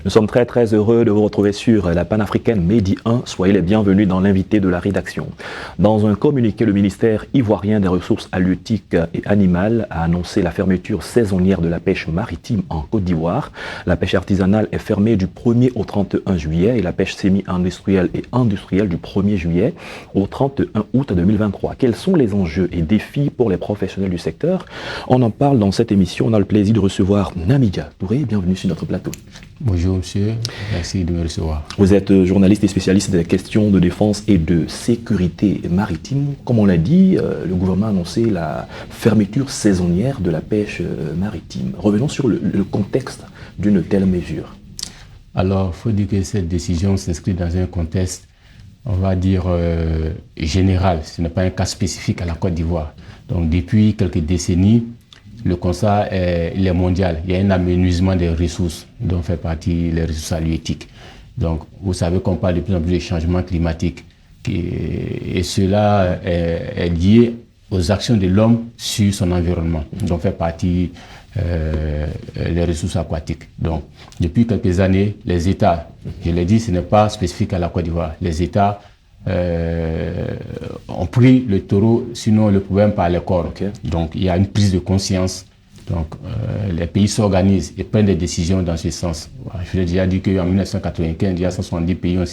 Nous sommes très heureux de vous retrouver sur la panafricaine Medi 1. Soyez les bienvenus dans l'invité de la rédaction. Dans un communiqué, le ministère ivoirien des Ressources halieutiques et animales a annoncé la fermeture saisonnière de la pêche maritime en Côte d'Ivoire. La pêche artisanale est fermée du 1er au 31 juillet et la pêche semi-industrielle et industrielle du 1er juillet au 31 août 2023. Quels sont les enjeux et défis pour les professionnels du secteur? On en parle dans cette émission. On a le plaisir de recevoir Namidia Touré. Bienvenue sur notre plateau. Bonjour monsieur, merci de me recevoir. Vous êtes journaliste et spécialiste des questions de défense et de sécurité maritime. Comme on l'a dit, le gouvernement a annoncé la fermeture saisonnière de la pêche maritime. Revenons sur le contexte d'une telle mesure. Alors, il faut dire que cette décision s'inscrit dans un contexte, on va dire, général. Ce n'est pas un cas spécifique à la Côte d'Ivoire. Donc, depuis quelques décennies, le constat il est mondial. Il y a un amenuisement des ressources dont fait partie les ressources halieutiques. Donc, vous savez qu'on parle de plus en plus de changement climatique. Et cela est lié aux actions de l'homme sur son environnement, dont fait partie les ressources aquatiques. Donc, depuis quelques années, les États, je l'ai dit, ce n'est pas spécifique à la Côte d'Ivoire, les États ont pris le taureau, sinon le problème par les corps. Okay. Donc il y a une prise de conscience. Donc les pays s'organisent et prennent des décisions dans ce sens. Je l'ai déjà dit qu'en 1995, il y a 170 pays ont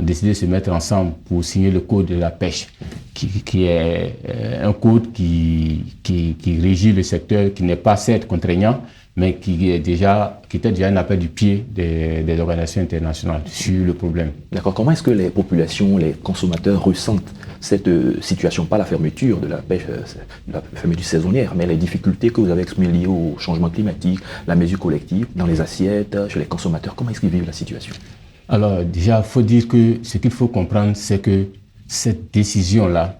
décidé de se mettre ensemble pour signer le code de la pêche, qui est un code qui régit le secteur, qui n'est pas certes contraignant, mais qui était déjà un appel du pied des organisations internationales sur le problème. D'accord. Comment est-ce que les populations, les consommateurs ressentent cette situation, pas la fermeture de la pêche, la fermeture saisonnière, mais les difficultés que vous avez exprimées liées au changement climatique, la mesure collective, dans les assiettes, chez les consommateurs, comment est-ce qu'ils vivent la situation? Alors déjà, il faut dire que ce qu'il faut comprendre, c'est que cette décision-là,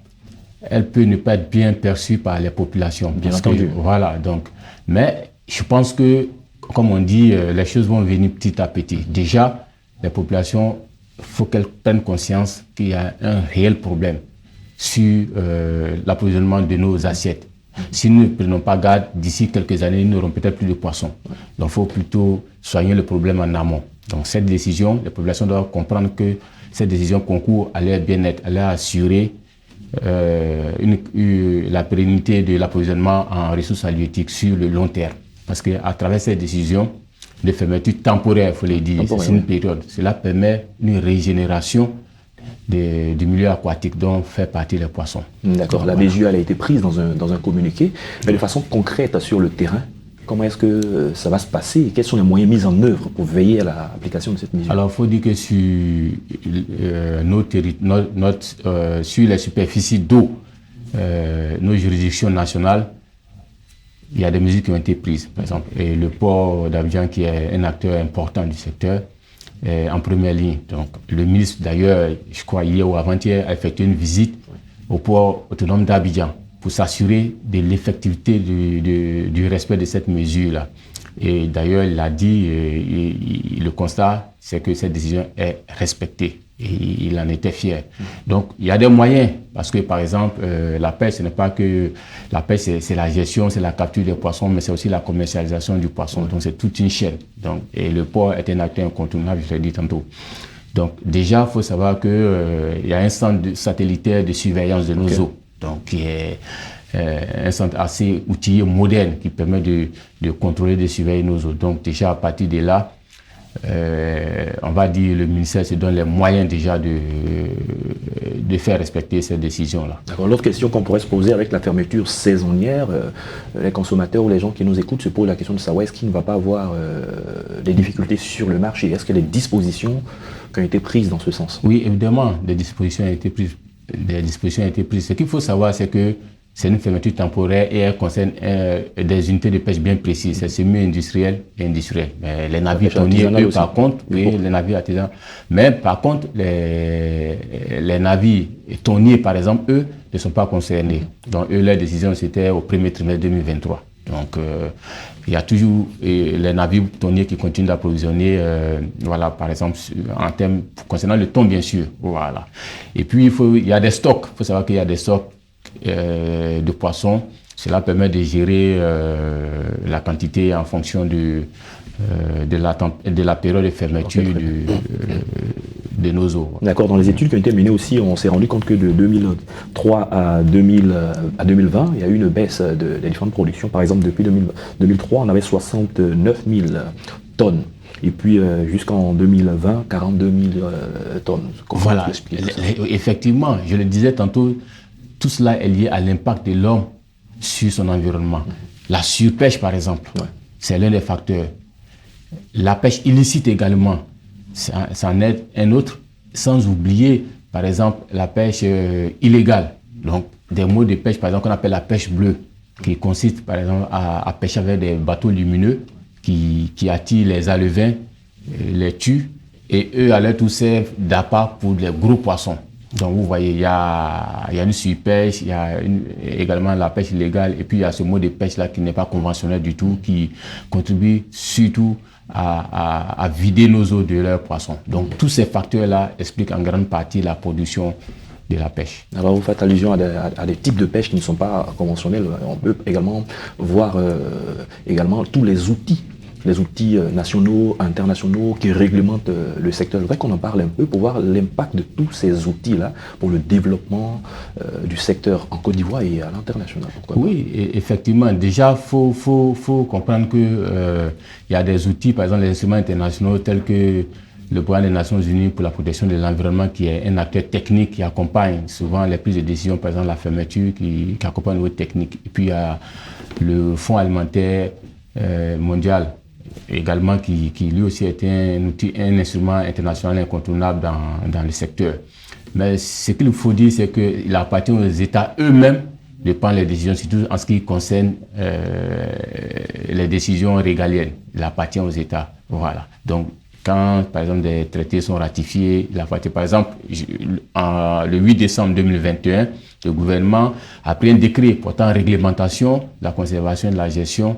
elle peut ne pas être bien perçue par les populations. Bien entendu. Voilà, donc, mais je pense que, comme on dit, les choses vont venir petit à petit. Déjà, les populations, il faut qu'elles prennent conscience qu'il y a un réel problème sur l'approvisionnement de nos assiettes. Si nous ne prenons pas garde, d'ici quelques années, nous n'aurons peut-être plus de poissons. Donc, il faut plutôt soigner le problème en amont. Donc, cette décision, les populations doivent comprendre que cette décision concourt à leur bien-être, à leur assurer la pérennité de l'approvisionnement en ressources halieutiques sur le long terme. Parce qu'à travers cette décision de fermeture temporaire, il faut le dire, c'est une période, cela permet une régénération du milieu aquatique dont fait partie les poissons. D'accord, la mesure elle a été prise dans un communiqué, mais de façon concrète sur le terrain, comment est-ce que ça va se passer? Quels sont les moyens mis en œuvre pour veiller à l'application de cette mesure? Alors, il faut dire que sur sur les superficies d'eau, nos juridictions nationales, il y a des mesures qui ont été prises. Par exemple, et le port d'Abidjan, qui est un acteur important du secteur, est en première ligne. Donc, le ministre, d'ailleurs, je crois hier ou avant-hier, a effectué une visite au port autonome d'Abidjan pour s'assurer de l'effectivité du respect de cette mesure-là. Et d'ailleurs, il a dit, le constat, c'est que cette décision est respectée. Et il en était fier. Donc, il y a des moyens, parce que, par exemple, la pêche, ce n'est pas que la pêche, c'est la gestion, c'est la capture des poissons, mais c'est aussi la commercialisation du poisson. Donc, c'est toute une chaîne. Donc, et le port est un acteur incontournable, je l'ai dit tantôt. Donc, déjà, il faut savoir qu'il y a un centre satellitaire de surveillance de nos eaux, donc qui est un centre assez outillé, moderne, qui permet de contrôler, de surveiller nos eaux. Donc, déjà, à partir de là, on va dire le ministère se donne les moyens déjà de faire respecter cette décision-là. D'accord. L'autre question qu'on pourrait se poser avec la fermeture saisonnière, les consommateurs ou les gens qui nous écoutent se posent la question de savoir est-ce qu'il ne va pas avoir des difficultés sur le marché? Est-ce qu'il y a des dispositions qui ont été prises dans ce sens? Oui, évidemment, des dispositions ont été prises. Ce qu'il faut savoir, c'est que c'est une fermeture temporaire et elle concerne des unités de pêche bien précises. C'est semi-industriel et industriel. Mais les navires tonniers, eux, par contre, oui, les navires artisans. Mais par contre, les navires tonniers, par exemple, eux, ne sont pas concernés. Donc, eux, leur décision, c'était au premier trimestre 2023. Donc, il y a toujours les navires tonniers qui continuent d'approvisionner, voilà, par exemple, en termes concernant le thon, bien sûr. Voilà. Et puis, il y a des stocks. Il faut savoir qu'il y a des stocks de poissons Cela permet de gérer la quantité en fonction de la période de fermeture de nos eaux. D'accord, dans les études qui ont été menées aussi, on s'est rendu compte que de 2003 à 2020, il y a eu une baisse des différentes productions. Par exemple, depuis 2003, on avait 69 000 tonnes. Et puis jusqu'en 2020, 42 000 tonnes. Voilà, effectivement, je le disais tantôt, tout cela est lié à l'impact de l'homme sur son environnement. La surpêche, par exemple, c'est l'un des facteurs. La pêche illicite également, ça en est un autre, sans oublier, par exemple, la pêche illégale. Donc, des modes de pêche, par exemple, qu'on appelle la pêche bleue, qui consiste, par exemple, à pêcher avec des bateaux lumineux qui attirent les alevins, les tuent, et eux, à leur tour, servent d'appât pour les gros poissons. Donc, vous voyez, il y a une surpêche, il y a également la pêche illégale, et puis il y a ce mode de pêche-là qui n'est pas conventionnel du tout, qui contribue surtout à vider nos eaux de leurs poissons. Donc, tous ces facteurs-là expliquent en grande partie la production de la pêche. Alors, vous faites allusion à des types de pêche qui ne sont pas conventionnels. On peut également voir également tous les outils nationaux, internationaux qui réglementent le secteur. Je voudrais qu'on en parle un peu pour voir l'impact de tous ces outils-là pour le développement du secteur en Côte d'Ivoire et à l'international. Oui, effectivement. Déjà, il faut comprendre qu'il y a des outils, par exemple les instruments internationaux tels que le programme des Nations Unies pour la protection de l'environnement, qui est un acteur technique qui accompagne souvent les prises de décision, par exemple la fermeture, qui accompagne au niveau technique. Et puis il y a le Fonds alimentaire mondial, également qui lui aussi est un outil, un instrument international incontournable dans le secteur. Mais ce qu'il faut dire, c'est qu'il appartient aux États eux-mêmes de prendre les décisions, surtout en ce qui concerne les décisions régaliennes. Il appartient aux États. Voilà. Donc, quand, par exemple, des traités sont ratifiés, il appartient, par exemple, le 8 décembre 2021, le gouvernement a pris un décret portant réglementation de la conservation et de la gestion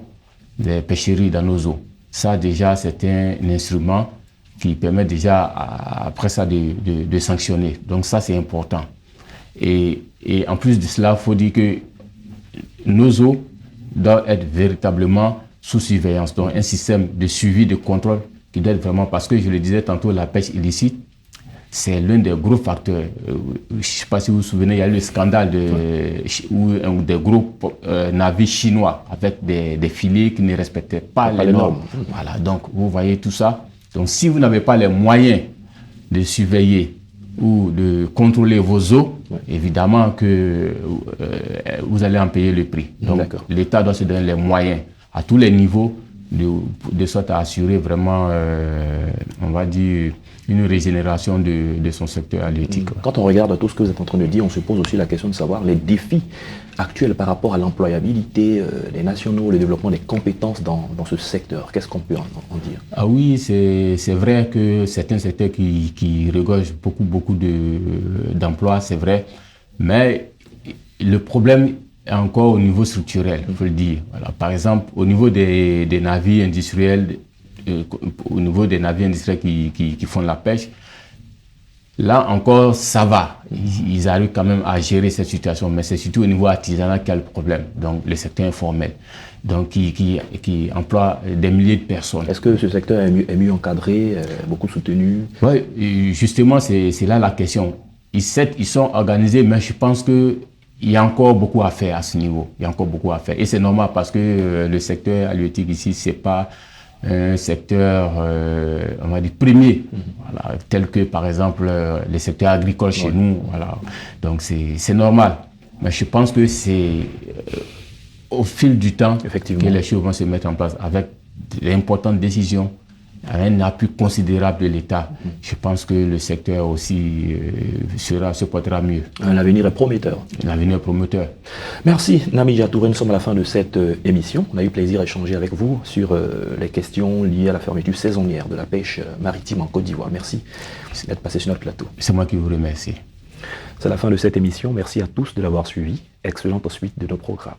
des pêcheries dans nos eaux. Ça, déjà, c'est un instrument qui permet déjà, après ça, de sanctionner. Donc ça, c'est important. Et en plus de cela, il faut dire que nos eaux doivent être véritablement sous surveillance. Donc un système de suivi, de contrôle qui doit être vraiment, parce que je le disais tantôt, la pêche illicite, c'est l'un des gros facteurs. Je ne sais pas si vous vous souvenez, il y a eu le scandale où des gros navires chinois avec des filets qui ne respectaient pas les normes. Voilà, donc vous voyez tout ça. Donc si vous n'avez pas les moyens de surveiller ou de contrôler vos eaux, évidemment que vous allez en payer le prix. Donc l'État doit se donner les moyens à tous les niveaux de sorte à assurer vraiment, on va dire, une régénération de son secteur halieutique. Quand on regarde tout ce que vous êtes en train de dire, on se pose aussi la question de savoir les défis actuels par rapport à l'employabilité des nationaux, le développement des compétences dans ce secteur. Qu'est-ce qu'on peut en dire? Ah oui, c'est vrai que certains secteurs qui regorgent beaucoup d'emplois, c'est vrai, mais le problème est encore au niveau structurel, il faut le dire. Voilà. Par exemple, au niveau des navires industriels, qui font de la pêche, là encore ça va, ils arrivent quand même à gérer cette situation, mais c'est surtout au niveau artisanal qu'il y a le problème, donc le secteur informel, donc qui emploie des milliers de personnes. Est-ce que ce secteur est mieux encadré, beaucoup soutenu? Oui, justement c'est là la question. Ils sont organisés, mais je pense que il y a encore beaucoup à faire à ce niveau, il y a encore beaucoup à faire, et c'est normal parce que le secteur halieutique ici, c'est pas un secteur, on va dire, premier, voilà, tel que par exemple les secteurs agricoles chez nous. Voilà. Donc c'est normal. Mais je pense que c'est au fil du temps que les choses vont se mettre en place avec d'importantes décisions, un appui considérable de l'État. Je pense que le secteur aussi se portera mieux. L'avenir est prometteur. L'avenir est prometteur. Merci Namidja Touré, nous sommes à la fin de cette émission. On a eu plaisir à échanger avec vous sur les questions liées à la fermeture saisonnière de la pêche maritime en Côte d'Ivoire. Merci d'être passé sur notre plateau. C'est moi qui vous remercie. C'est la fin de cette émission. Merci à tous de l'avoir suivi. Excellente suite de nos programmes.